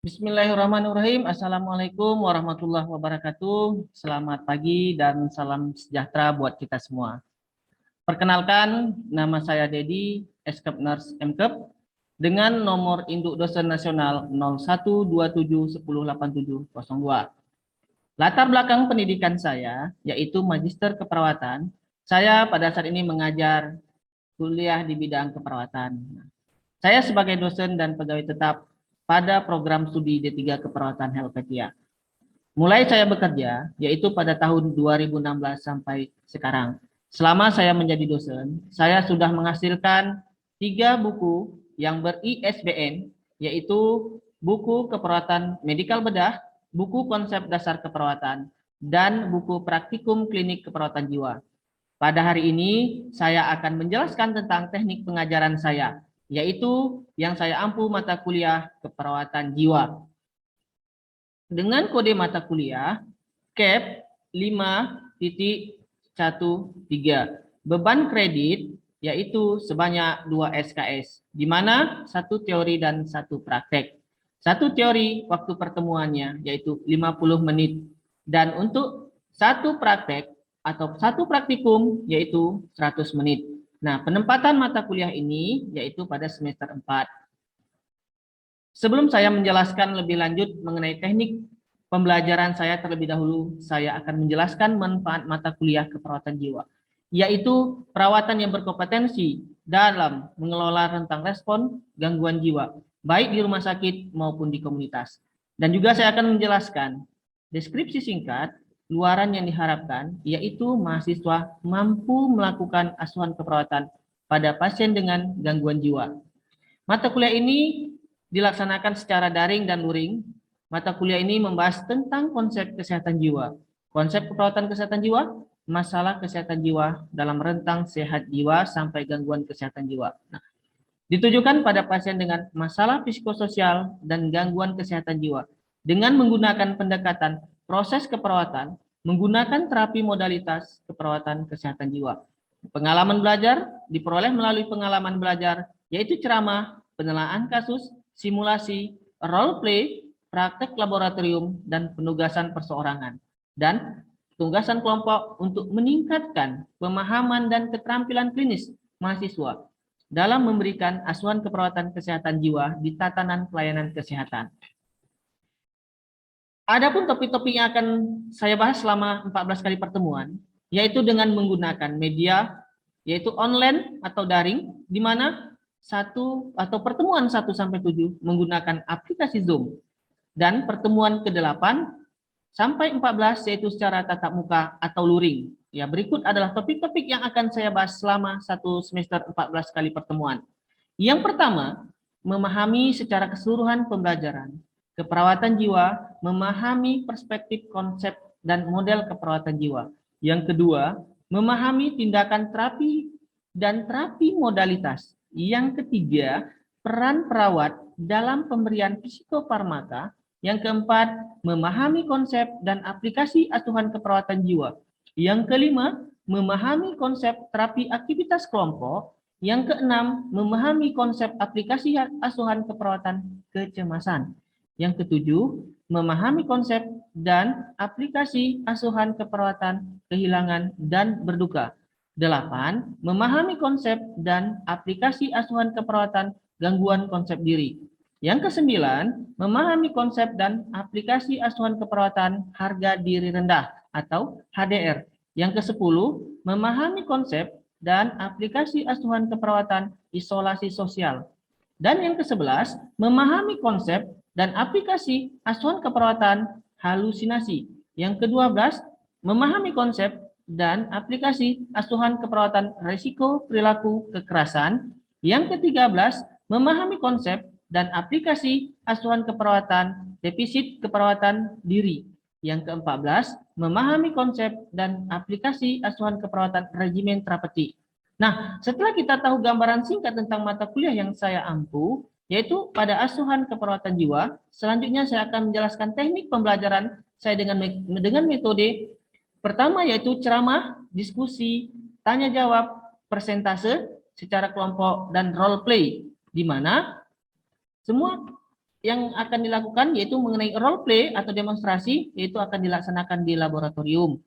Bismillahirrahmanirrahim. Assalamualaikum warahmatullahi wabarakatuh. Selamat pagi dan salam sejahtera buat kita semua. Perkenalkan, nama saya Dedi, Eskep Nurse MKep, dengan nomor induk dosen nasional 0127108702. Latar belakang pendidikan saya, yaitu Magister Keperawatan. Saya pada saat ini mengajar kuliah di bidang keperawatan. Saya sebagai dosen dan pegawai tetap pada program studi D3 Keperawatan Helvetia. Mulai saya bekerja, yaitu pada tahun 2016 sampai sekarang. Selama saya menjadi dosen, saya sudah menghasilkan 3 buku yang ber-ISBN, yaitu buku keperawatan medikal bedah, buku konsep dasar keperawatan, dan buku praktikum klinik keperawatan jiwa. Pada hari ini, saya akan menjelaskan tentang teknik pengajaran saya, yaitu yang saya ampu mata kuliah keperawatan jiwa. Dengan kode mata kuliah CAP 5.13. Beban kredit yaitu sebanyak 2 SKS, di mana 1 teori dan 1 praktek. 1 teori waktu pertemuannya yaitu 50 menit, dan untuk 1 praktek atau 1 praktikum yaitu 100 menit. Nah, penempatan mata kuliah ini yaitu pada semester 4. Sebelum saya menjelaskan lebih lanjut mengenai teknik pembelajaran saya, terlebih dahulu saya akan menjelaskan manfaat mata kuliah keperawatan jiwa, yaitu perawatan yang berkompetensi dalam mengelola rentang respon gangguan jiwa, baik di rumah sakit maupun di komunitas. Dan juga saya akan menjelaskan deskripsi singkat luaran yang diharapkan, yaitu mahasiswa mampu melakukan asuhan keperawatan pada pasien dengan gangguan jiwa. Mata kuliah ini dilaksanakan secara daring dan luring. Mata kuliah ini membahas tentang konsep kesehatan jiwa, konsep keperawatan kesehatan jiwa, masalah kesehatan jiwa dalam rentang sehat jiwa sampai gangguan kesehatan jiwa. Nah, ditujukan pada pasien dengan masalah psikososial dan gangguan kesehatan jiwa dengan menggunakan pendekatan proses keperawatan, menggunakan terapi modalitas keperawatan kesehatan jiwa. Pengalaman belajar diperoleh melalui pengalaman belajar, yaitu ceramah, penelaahan kasus, simulasi, role play, praktek laboratorium, dan penugasan perseorangan. Dan tugasan kelompok untuk meningkatkan pemahaman dan keterampilan klinis mahasiswa dalam memberikan asuhan keperawatan kesehatan jiwa di tatanan pelayanan kesehatan. Adapun topik-topik yang akan saya bahas selama 14 kali pertemuan, yaitu dengan menggunakan media, yaitu online atau daring, di mana pertemuan 1-7 menggunakan aplikasi Zoom, dan pertemuan ke-8 sampai 14 yaitu secara tatap muka atau luring. Ya, berikut adalah topik-topik yang akan saya bahas selama 1 semester 14 kali pertemuan. Yang pertama, memahami secara keseluruhan pembelajaran keperawatan jiwa, memahami perspektif konsep dan model keperawatan jiwa. Yang kedua, memahami tindakan terapi dan terapi modalitas. Yang ketiga, peran perawat dalam pemberian psikofarmaka. Yang keempat, memahami konsep dan aplikasi asuhan keperawatan jiwa. Yang kelima, memahami konsep terapi aktivitas kelompok. Yang keenam, memahami konsep aplikasi asuhan keperawatan kecemasan. Yang ketujuh, memahami konsep dan aplikasi asuhan keperawatan kehilangan dan berduka. 8. Memahami konsep dan aplikasi asuhan keperawatan gangguan konsep diri. Yang kesembilan, memahami konsep dan aplikasi asuhan keperawatan harga diri rendah atau HDR. Yang kesepuluh, memahami konsep dan aplikasi asuhan keperawatan isolasi sosial. Dan yang ke-11, memahami konsep dan aplikasi asuhan keperawatan halusinasi. Yang ke-12, memahami konsep dan aplikasi asuhan keperawatan risiko perilaku kekerasan. Yang ke-13, memahami konsep dan aplikasi asuhan keperawatan defisit keperawatan diri. Yang ke-14, memahami konsep dan aplikasi asuhan keperawatan regimen terapeutik. Nah, setelah kita tahu gambaran singkat tentang mata kuliah yang saya ampu, yaitu pada asuhan keperawatan jiwa, selanjutnya saya akan menjelaskan teknik pembelajaran saya dengan metode pertama, yaitu ceramah, diskusi, tanya jawab, persentase secara kelompok, dan role play, di mana semua yang akan dilakukan yaitu mengenai role play atau demonstrasi, yaitu akan dilaksanakan di laboratorium.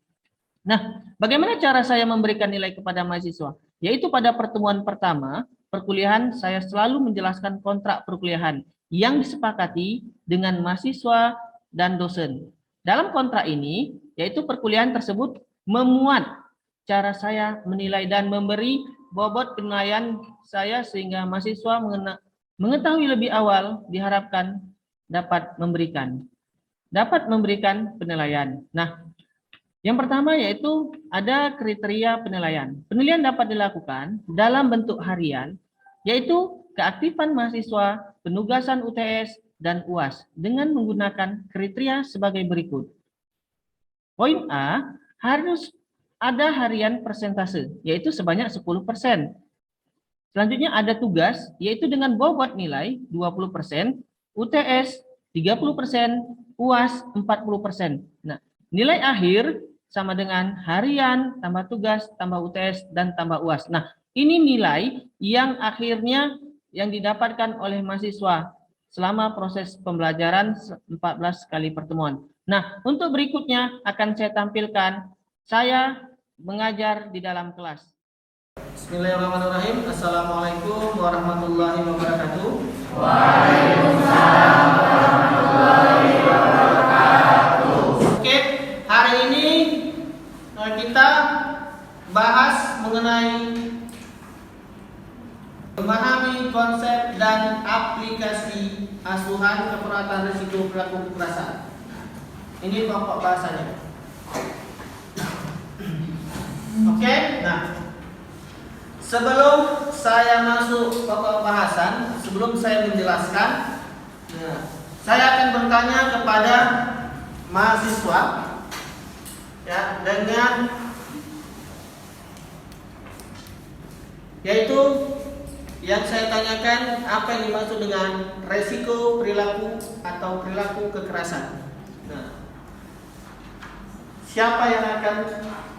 Nah, bagaimana cara saya memberikan nilai kepada mahasiswa? Yaitu pada pertemuan pertama perkuliahan, saya selalu menjelaskan kontrak perkuliahan yang disepakati dengan mahasiswa dan dosen. Dalam kontrak ini, yaitu perkuliahan tersebut memuat cara saya menilai dan memberi bobot penilaian saya sehingga mahasiswa mengetahui lebih awal diharapkan dapat memberikan penilaian. Nah, yang pertama yaitu ada kriteria penilaian. Penilaian dapat dilakukan dalam bentuk harian, yaitu keaktifan mahasiswa, penugasan UTS, dan UAS dengan menggunakan kriteria sebagai berikut. Poin A, harus ada harian persentase, yaitu sebanyak 10%. Selanjutnya ada tugas, yaitu dengan bobot nilai 20%, UTS 30%, UAS 40%. Nah, nilai akhir sama dengan harian, tambah tugas, tambah UTS, dan tambah UAS. Nah, ini nilai yang akhirnya yang didapatkan oleh mahasiswa selama proses pembelajaran 14 kali pertemuan. Nah, untuk berikutnya akan saya tampilkan saya mengajar di dalam kelas. Bismillahirrahmanirrahim. Assalamualaikum warahmatullahi wabarakatuh. Waalaikumsalam warahmatullahi wabarakatuh. Oke, hari ini kita bahas mengenai memahami konsep dan aplikasi asuhan keperawatan risiko perilaku kekerasan. Ini pokok bahasanya. Oke, nah sebelum saya masuk pokok bahasan, sebelum saya menjelaskan, saya akan bertanya kepada mahasiswa, ya, dengan yaitu yang saya tanyakan apa yang dimaksud dengan resiko perilaku atau perilaku kekerasan. Nah, siapa yang akan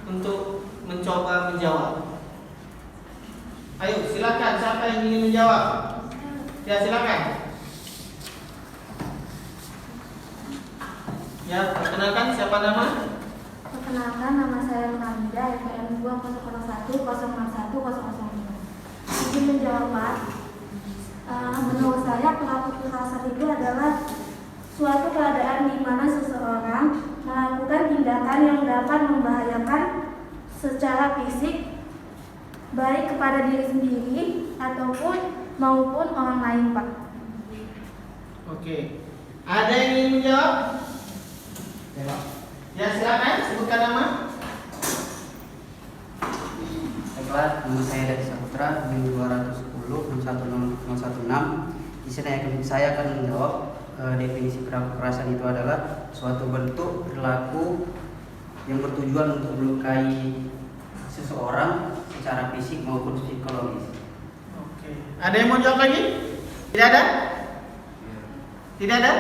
untuk mencoba menjawab? Ayo, silakan. Siapa yang ingin menjawab? Ya, silakan. Ya, perkenalkan siapa nama? Perkenalkan, nama saya Nurhamida, FPN 2001 Izin menjawab, Pak. Menurut saya pelaku kekerasan itu adalah suatu keadaan di mana seseorang melakukan tindakan yang dapat membahayakan secara fisik baik kepada diri sendiri ataupun maupun orang lain, Pak. Oke. Ada yang ingin menjawab? Ya, silakan sebutkan nama. Baiklah, nama saya Dari Saputra, NIM 210 11016. Di sini saya akan menjawab definisi perilaku kekerasan itu adalah suatu bentuk perilaku yang bertujuan untuk melukai seseorang secara fisik maupun psikologis. Oke. Ada yang mau jawab lagi? Tidak ada? Tidak ada?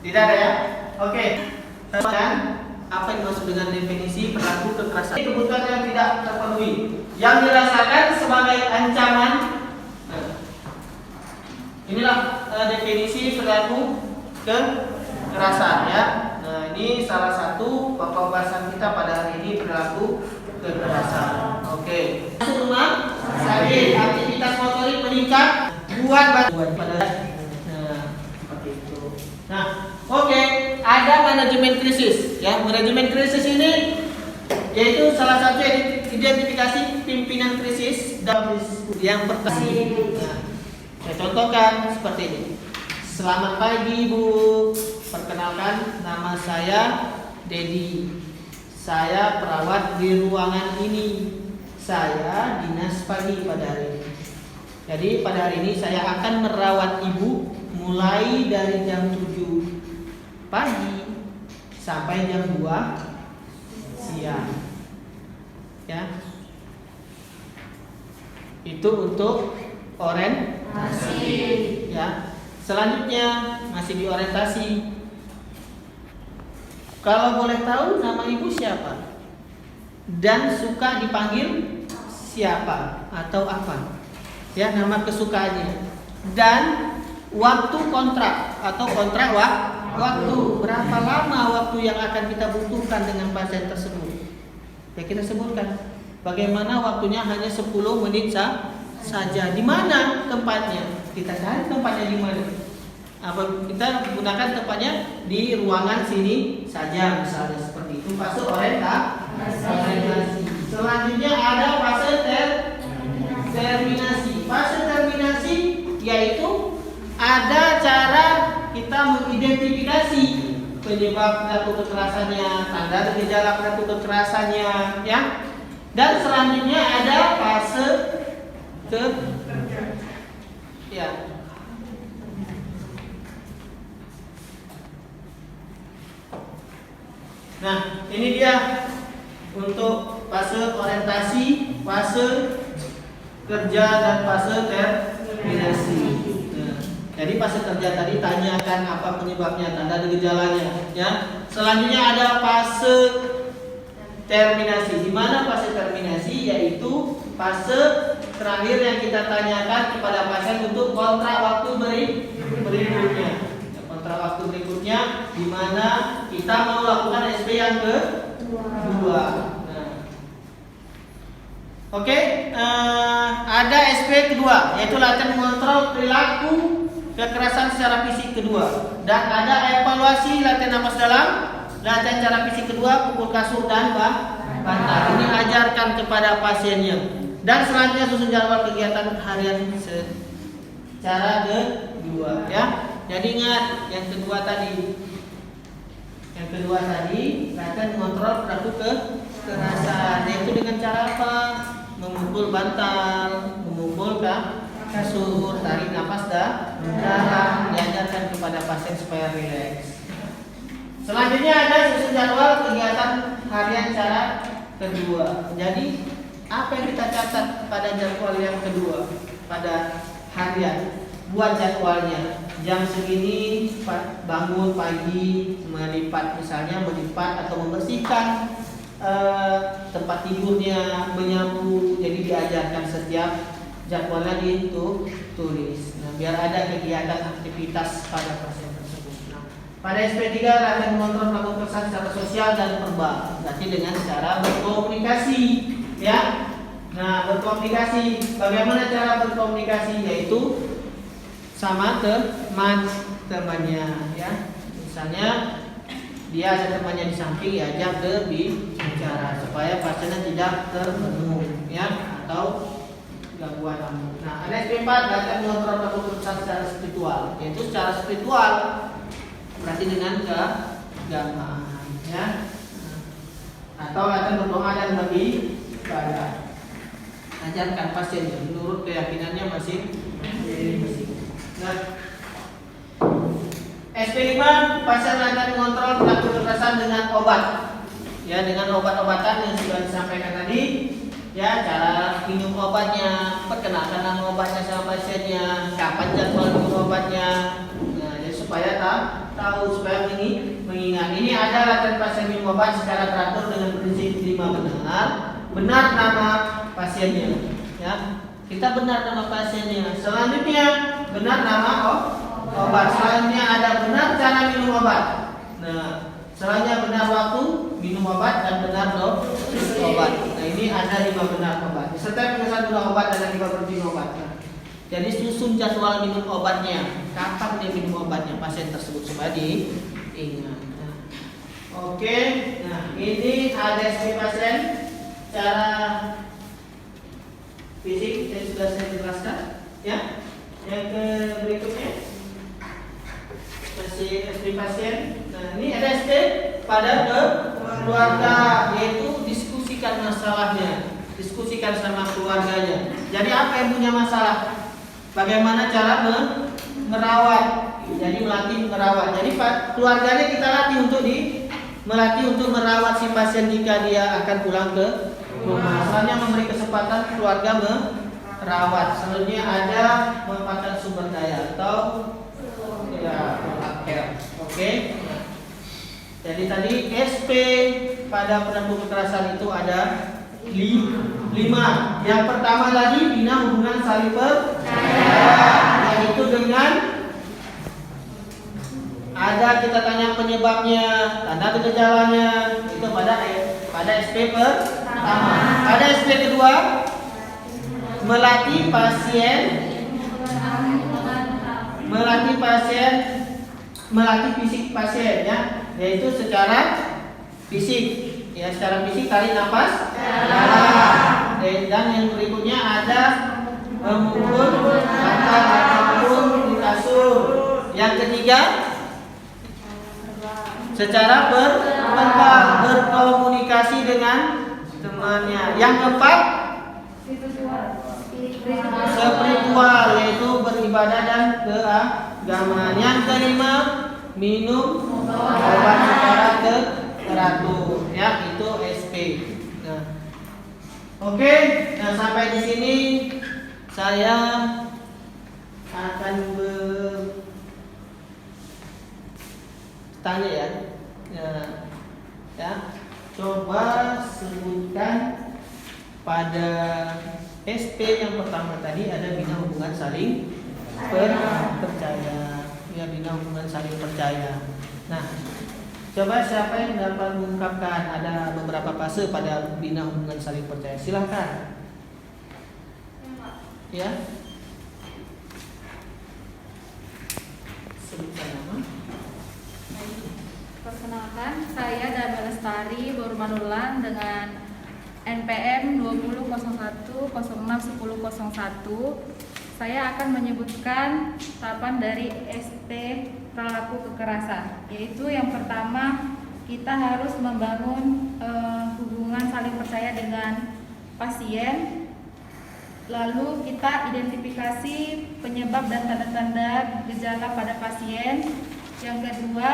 Tidak ada ya? Oke. Dan apa yang dimaksud dengan definisi perilaku kekerasan? Kebutuhan yang tidak terpenuhi, yang dirasakan sebagai ancaman. Inilah definisi perilaku kekerasan ya. Nah, ini salah satu pokok bahasan kita pada hari ini, perilaku kekerasan. Oke. Rumah sakit, aktivitas motorik meningkat, buat pada seperti itu. Nah, oke, ada manajemen krisis ya. Manajemen krisis ini yaitu salah satu identifikasi pimpinan krisis dan yang pertama. Nah, saya contohkan seperti ini. Selamat pagi Bu, perkenalkan nama saya Dedi. Saya perawat di ruangan ini. Saya dinas pagi pada hari ini. Jadi pada hari ini saya akan merawat ibu mulai dari jam 7 pagi sampai jam 2 siang. Ya. Itu untuk orientasi. Ya. Selanjutnya masih di orientasi. Kalau boleh tahu nama ibu siapa? Dan suka dipanggil siapa atau apa? Ya, nama kesukaannya. Dan waktu kontrak atau kontrak waktu. Berapa lama waktu yang akan kita butuhkan dengan pasien tersebut? Ya kita sebutkan. Bagaimana waktunya hanya 10 menit saja. Di mana tempatnya? Kita cari tempatnya di mana. Kita gunakan tempatnya di ruangan sini saja, misalnya seperti itu. Fase orientasi. Selanjutnya ada fase terminasi. Fase terminasi yaitu ada cara kita mengidentifikasi penyebab perilaku kekerasannya, tanda gejala perilaku kekerasannya, ya. Dan selanjutnya ada fase ya. Nah, ini dia untuk fase orientasi, fase kerja dan fase terminasi. Nah, jadi fase kerja tadi tanyakan apa penyebabnya, tanda dan gejalanya, ya. Selanjutnya ada fase terminasi. Di mana fase terminasi? Yaitu fase terakhir yang kita tanyakan kepada pasien untuk kontrak waktu berikutnya. Kontrak waktu berikutnya di mana kita mau lakukan SP yang kedua. Nah. Oke, ada SP kedua yaitu latihan mengontrol perilaku kekerasan secara fisik kedua, dan ada evaluasi latihan napas dalam, latihan cara fisik kedua, pukul kasur dan bantal. Ini ajarkan kepada pasiennya. Dan selanjutnya susun jadwal kegiatan harian secara kedua, ya. Jadi ingat yang kedua tadi. Yang kedua tadi latihan mengontrol perilaku kekerasan, yaitu dengan cara apa? Memukul bantal, memukul kasur, tarik nafas dalam, diajarkan kepada pasien supaya rileks. Selanjutnya ada susun jadwal kegiatan harian cara kedua. Jadi apa yang kita catat pada jadwal yang kedua pada harian? Buat jadwalnya. Jam segini bangun pagi, melipat, misalnya melipat atau membersihkan tempat tidurnya, menyapu. Jadi diajarkan setiap jadwalnya ditulis. Nah, biar ada kegiatan aktivitas pada pasien tersebut. Nah, pada SP3 latihan mengontrol perilaku kekerasan secara sosial dan verbal. Berarti dengan cara berkomunikasi, ya. Nah, berkomunikasi. Bagaimana cara berkomunikasi? Yaitu sama temannya, ya. Misalnya dia ada temannya di samping, ya, ajak berbicara supaya pasiennya tidak termenung, ya, atau gangguan. Nah, ada SP4 latihan mengontrol perilaku kekerasan secara spiritual, yaitu secara spiritual berarti dengan keagamaan, ya. Atau latihan berdoa dan beribadah. Ajarkan pasiennya menurut keyakinannya masing-masing. Nah, SP5 pasien latihan mengontrol perilaku kekerasan dengan obat, ya, dengan obat-obatan yang sudah disampaikan tadi, ya. Cara minum obatnya, perkenalkan nama obatnya sama pasiennya, kapan jadwal minum obatnya. Nah, jadi supaya tahu, supaya mengingat. Ini ada latihan pasien minum obat secara teratur dengan prinsip 5 benar nama pasiennya, ya. Kita benar nama pasiennya. Selanjutnya benar nama obat. Selanjutnya ada benar cara minum obat. Nah, selanjutnya benar waktu minum obat dan benar dosis obat. Nah, ini ada 5 benar obat. Setiap pemesan guna obat ada 5 berhenti obat. Nah, jadi susun jadwal minum obatnya. Kapan dia minum obatnya pasien tersebut supaya diingat. Nah, oke. Nah, ini ada SP pasien cara fisik yang sudah saya jelaskan, ya. Yang berikutnya masih SP pasien. Nah, ini ada SP pada keluarga, yaitu diskusikan masalahnya, diskusikan sama keluarganya. Jadi apa yang punya masalah? Bagaimana cara merawat? Jadi melatih merawat. Jadi keluarganya kita latih untuk merawat si pasien jika dia akan pulang ke rumah. Misalnya memberi kesempatan keluarga merawat. Selanjutnya ada memanfaatkan sumber daya atau ya care. Oke. Jadi tadi SP pada perilaku kekerasan itu ada 5. Yang pertama tadi bina hubungan saling percaya, yaitu dengan ada kita tanya penyebabnya, tanda gejalanya, itu pada SP pertama. Pada SP kedua, melatih fisik pasien ya, yaitu secara fisik ya, secara fisik tarik nafas dalam. Dan yang berikutnya ada memukul bantal ataupun di kasur. Yang ketiga, secara verbal, berkomunikasi dengan temannya. Yang keempat, spiritual, yaitu beribadah dan keagamaan. Yang kelima, minum obat secara teratur, ya, itu SP. Nah, oke, nah sampai di sini saya akan bertanya ya. Ya, coba sebutkan pada SP yang pertama tadi ada bina hubungan saling percaya. Ya, bina hubungan saling percaya. Nah, coba siapa yang dapat mengungkapkan ada beberapa fase pada bina hubungan saling percaya? Silahkan. Ya. Sebutkan nama. Perkenalkan, saya Dama Lestari Bormanulan dengan NPM 2001061001. Saya akan menyebutkan tahapan dari SP perilaku kekerasan, yaitu yang pertama kita harus membangun hubungan saling percaya dengan pasien. Lalu kita identifikasi penyebab dan tanda-tanda gejala pada pasien. Yang kedua,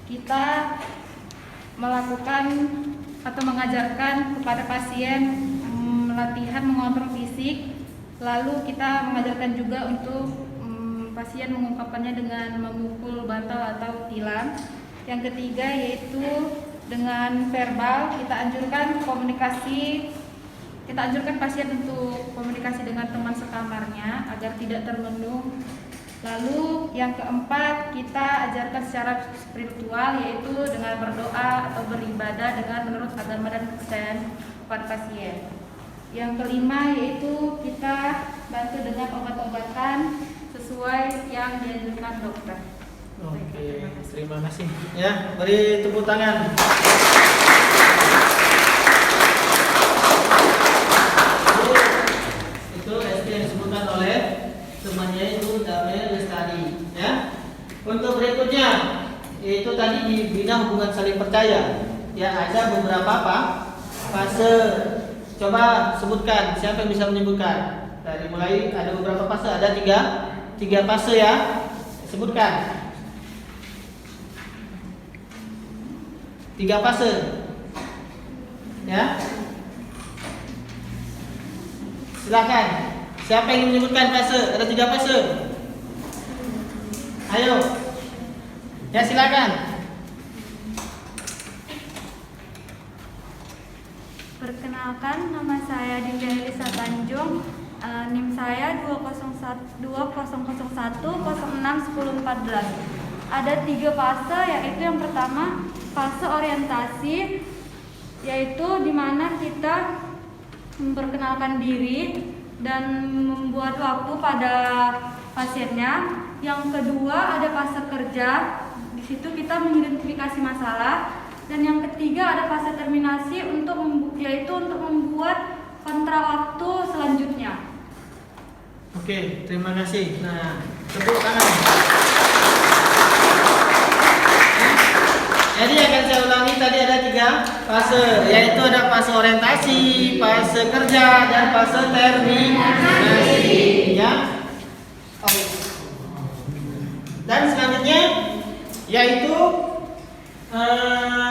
kita melakukan atau mengajarkan kepada pasien latihan mengontrol fisik. Lalu kita mengajarkan juga untuk pasien mengungkapkannya dengan memukul bantal atau tilam. Yang ketiga yaitu dengan verbal, kita anjurkan pasien untuk komunikasi dengan teman sekamarnya agar tidak termenung. Lalu yang keempat, kita ajarkan secara spiritual, yaitu dengan berdoa atau beribadah dengan menurut agama dan kepercayaan kepada pasien. Yang kelima yaitu kita bantu dengan obat-obatan sesuai yang dianjurkan dokter. Oke, terima kasih. Ya, beri tepuk tangan. Itu SP yang disebutkan oleh temannya itu Dame Lestari. Ya. Untuk berikutnya, yaitu tadi di bina hubungan saling percaya. Ya, ada beberapa fase. Coba sebutkan, siapa yang bisa menyebutkan? Dari mulai ada beberapa fase, ada tiga fase ya. Sebutkan. 3 fase. Ya. Silakan. Siapa yang ingin menyebutkan fase? Ada 3 fase. Ayo. Ya, silakan. Perkenalkan, nama saya Dinda Elisa Tanjung. NIM saya 2001061014. Ada 3 fase, yaitu yang pertama fase orientasi, yaitu di mana kita memperkenalkan diri dan membuat waktu pada pasiennya. Yang kedua ada fase kerja, di situ kita mengidentifikasi masalah. Dan yang ketiga ada fase terminasi, yaitu untuk membuat kontra waktu selanjutnya. Oke, terima kasih. Nah, tepuk tangan. Jadi akan saya ulangi, tadi ada 3 fase, yaitu ada fase orientasi, fase kerja, dan fase terminasi. Ya. Oke. Dan selanjutnya yaitu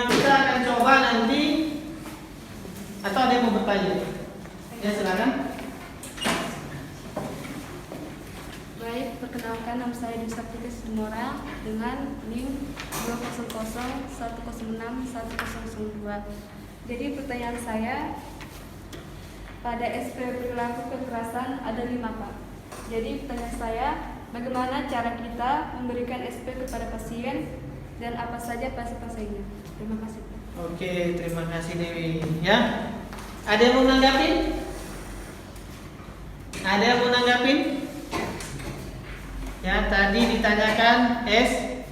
kita akan coba nanti, atau ada yang mau bertanya? Ya, silakan. Baik, perkenalkan, nama saya Dwi Saptika Sumora dengan NIM 20011061002. Jadi pertanyaan saya, pada SP perilaku kekerasan ada 5 Pak. Jadi pertanyaan saya, bagaimana cara kita memberikan SP kepada pasien dan apa saja fase-fasenya. Terima kasih. Oke, terima kasih Dewi. Ya, ada yang mau nanggapin? Ada yang mau nanggapin? Ya, tadi ditanyakan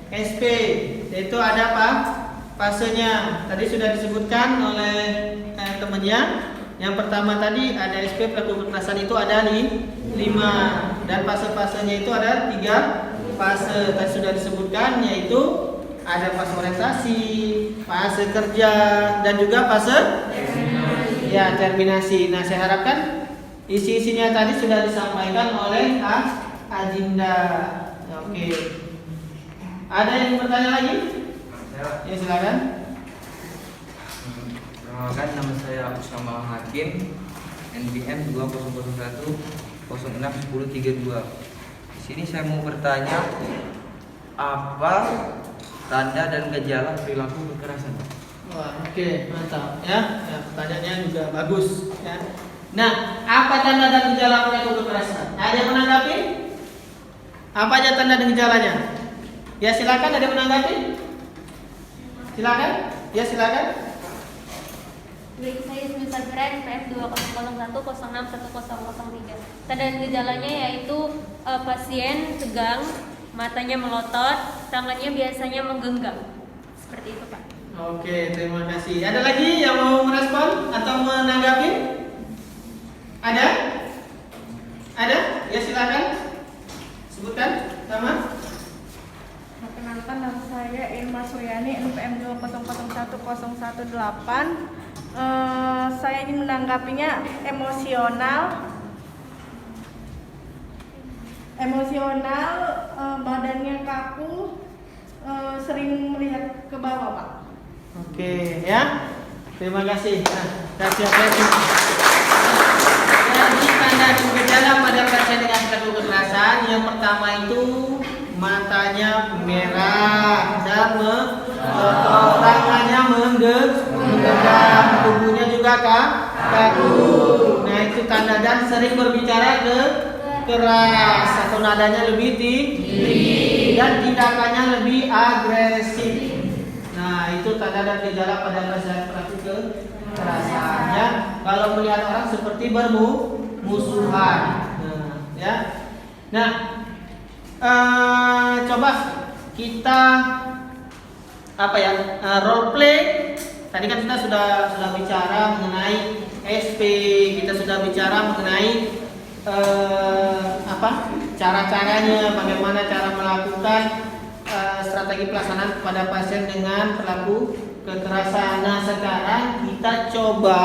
SP, yaitu ada apa? Fasenya. Tadi sudah disebutkan oleh temannya. Yang pertama tadi ada SP pelaku kekerasan itu ada 5 dan fase-fasenya itu ada 3 fase. Tadi sudah disebutkan, yaitu ada fase orientasi, fase kerja, dan juga fase terminasi. Nah, saya harapkan isi-isinya tadi sudah disampaikan oleh Adinda. Oke. Ada yang bertanya lagi? Ya, silakan. Perkenalkan, nama saya Usama Hakim, NPM 2001 061032. Di sini saya mau bertanya, apa tanda dan gejala perilaku kekerasan? Wah, oke, mantap ya. Pertanyaannya juga bagus ya. Nah, apa tanda dan gejala perilaku kekerasan? Ada yang menanggapi? Apa aja tanda dan gejalanya? Ya, silakan, ada yang menanggapi? Silakan. Ya, silakan. Baik, saya Ismi Sabira, NPM 2001 061003. Tanda dan gejalanya yaitu pasien tegang, matanya melotot, tangannya biasanya menggenggam. Seperti itu, Pak. Oke, terima kasih. Ada lagi yang mau merespon atau menanggapi? Ada? Ada? Ya, silakan. Sebutkan nama. Perkenalkan, nama saya Irma Suryani, NPM 20010118. Saya ingin menanggapinya emosional, badannya kaku, sering melihat ke bawah, Pak. Oke, ya. Terima kasih. Nah, kasih apresiasi. Jadi tanda dan gejala pada pasien dengan perilaku kekerasan yang pertama itu matanya merah dan tangannya menggenggam, tubuhnya juga kaku. Nah, itu tanda, dan sering berbicara keras atau nadanya lebih tinggi dan tindakannya lebih agresif. Nah, itu tanda dan gejala pada pasien pelaku kekerasan ya. Kalau melihat orang seperti bermusuhan. Nah, coba kita role play. Tadi kan kita sudah bicara mengenai SP, kita sudah bicara mengenai cara-caranya, bagaimana cara melakukan strategi pelaksanaan kepada pasien dengan perilaku kekerasan. Nah, sekarang kita coba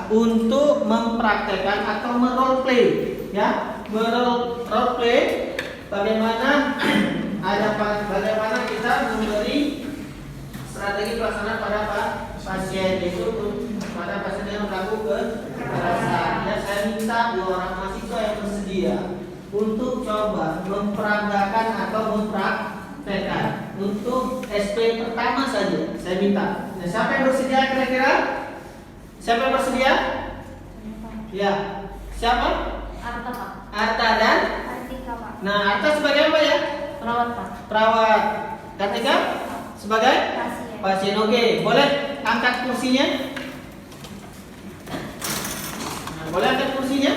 untuk mempraktekkan atau merole play, ya, merole play bagaimana kita memberi strategi pelaksanaan pada pasien itu pada pasien yang berlaku kekerasan. Ya, saya minta 2 orang mahasiswa yang bersedia untuk coba memperagakan atau mempraktekkan untuk SP pertama saja. Saya minta. Nah, siapa yang bersedia kira-kira? Siapa yang bersedia? Ya, siapa? Arta, Pak. Arta dan Kartika, Pak. Nah, Arta sebagai apa ya? Perawat, Pak. Perawat. Kartika sebagai Pasien. pasien. Oke, boleh angkat kursinya? Nah, boleh angkat kursinya?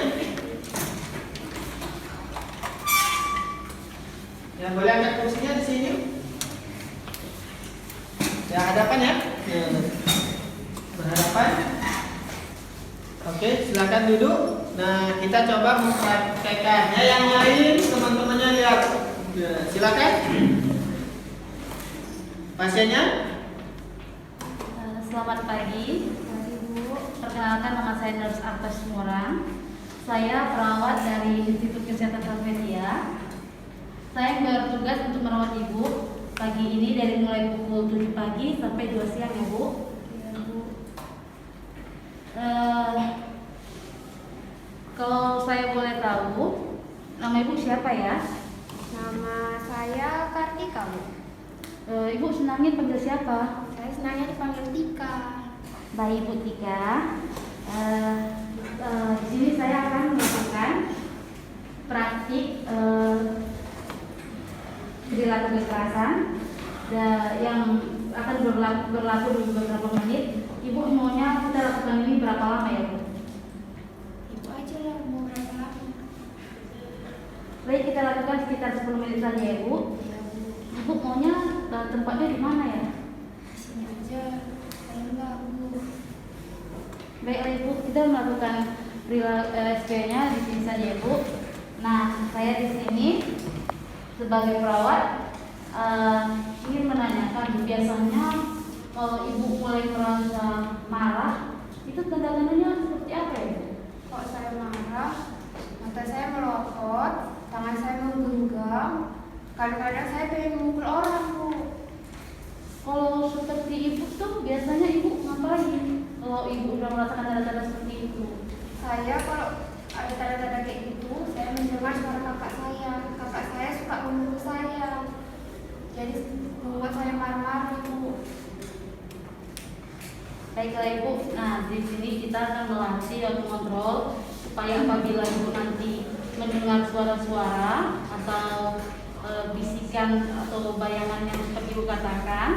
Ya, boleh angkat kursinya di sini. Ya, hadapan ya. Berhadapan. Oke, silakan duduk. Nah, kita coba mempraktekkan. Ya, yang lain teman-temannya lihat. Ya, silakan. Pasiennya. Selamat pagi, Bu. Perkenalkan, nama saya Nurse Arta Sumurang. Saya perawat dari Institut Kesehatan Helvetia. Saya bertugas untuk merawat Ibu pagi ini dari mulai pukul 7 pagi sampai 2 siang ya, Bu. Ya, Bu. Kalau saya boleh tahu, nama Ibu siapa ya? Nama saya Kartika, Bu. Ibu senangnya panggil siapa? Saya senangnya dipanggil Tika. Baik, Bu Tika. Di sini saya akan melakukan praktik perilaku kekerasan yang akan berlaku di beberapa menit. Ibu maunya kita lakukan ini berapa lama ya Bu? Ibu aja lah mau berapa lama. Baik, kita lakukan sekitar 10 menit saja ya Bu. Ibu maunya tempatnya di mana ya? Sini aja. Enggak Bu. Baiklah Ibu, kita melakukan SP-nya di sini saja ya Bu. Nah, saya di sini sebagai perawat ingin menanyakan, biasanya kalau Ibu mulai merasa marah, itu tanda-tandanya seperti apa ya Bu? Kalau saya marah, mata saya melotot, tangan saya menggenggam, kadang-kadang saya pengen memukul orang Bu. Kalau seperti Ibu tuh biasanya Ibu ngapain? Kalau Ibu udah merasakan tanda-tanda seperti itu? Saya kalau ada tanda-tanda kayak gitu, saya mendengar suara kakak saya. Kakak saya suka memukul saya. Jadi membuat saya marah-marah Bu. Baiklah Ibu, nah di sini kita akan melatih dan mengontrol supaya apabila Ibu nanti mendengar suara-suara atau bisikan atau bayangan yang seperti Ibu katakan,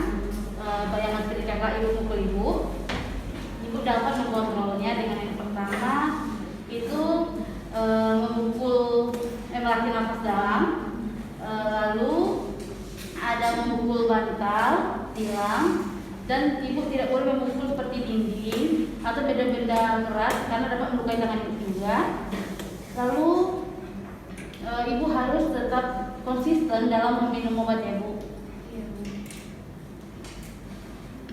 bayangan seperti kakak Ibu mukul Ibu dapat mengontrolnya dengan yang pertama itu melatih nafas dalam, lalu ada memukul bantal, tiang, dan Ibu tidak boleh memukul seperti dinding atau benda-benda keras karena dapat melukai tangan Ibu juga. Lalu Ibu harus tetap konsisten dalam meminum obat ya Bu.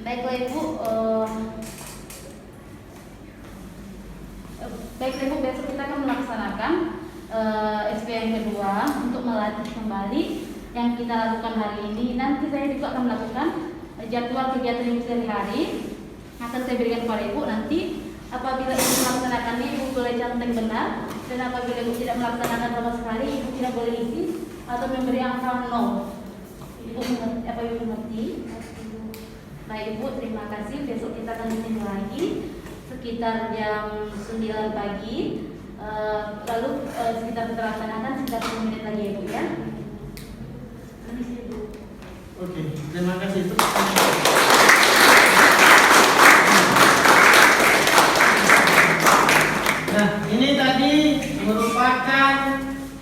Baiklah Ibu, Ibu, besok kita akan melaksanakan SP yang kedua untuk melatih kembali yang kita lakukan hari ini. Nanti saya juga akan melakukan jadwal kegiatan Ibu sehari-hari, akan saya berikan kepada Ibu. Nanti apabila Ibu melaksanakannya, Ibu boleh cantik benar, dan apabila Ibu tidak melaksanakan sama sekali, Ibu tidak boleh isi atau memberi angka 0. Ibu mengerti? Apa Ibu mengerti? Baik Ibu, terima kasih. Besok kita akan ketemu lagi sekitar jam 9 pagi. Lalu sekitar kita laksanakan sekitar 10 menit lagi ya Bu ya. Permisi Ibu. Oke, terima kasih. Nah, ini tadi merupakan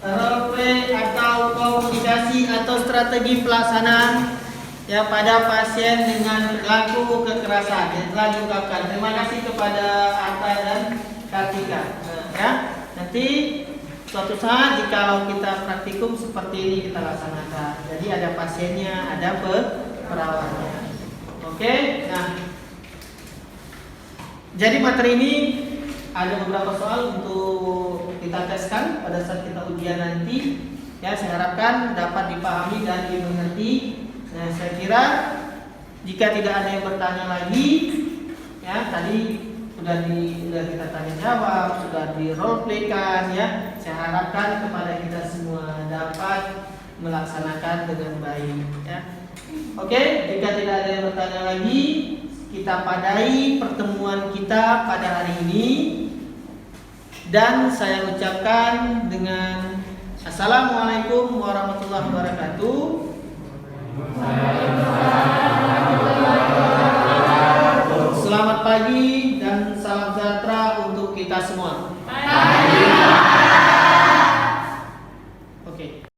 role play atau komunikasi atau strategi pelaksanaan ya pada pasien dengan perilaku kekerasan yang telah diungkapkan. Terima kasih kepada Arta dan Kartika. Ya, nanti suatu saat jikalau kita praktikum seperti ini kita laksanakan. Jadi ada pasiennya, ada perawatnya. Oke, nah, jadi materi ini ada beberapa soal untuk kita teskan pada saat kita ujian nanti. Ya, saya harapkan dapat dipahami dan dimengerti. Nah, saya kira jika tidak ada yang bertanya lagi, ya tadi sudah kita tanya jawab, sudah di role play kan ya. Saya harapkan kepada kita semua dapat melaksanakan dengan baik ya. Oke, jika tidak ada yang bertanya lagi, kita padai pertemuan kita pada hari ini. Dan saya ucapkan dengan Assalamualaikum warahmatullahi wabarakatuh. Selamat pagi dan salam sejahtera untuk kita semua.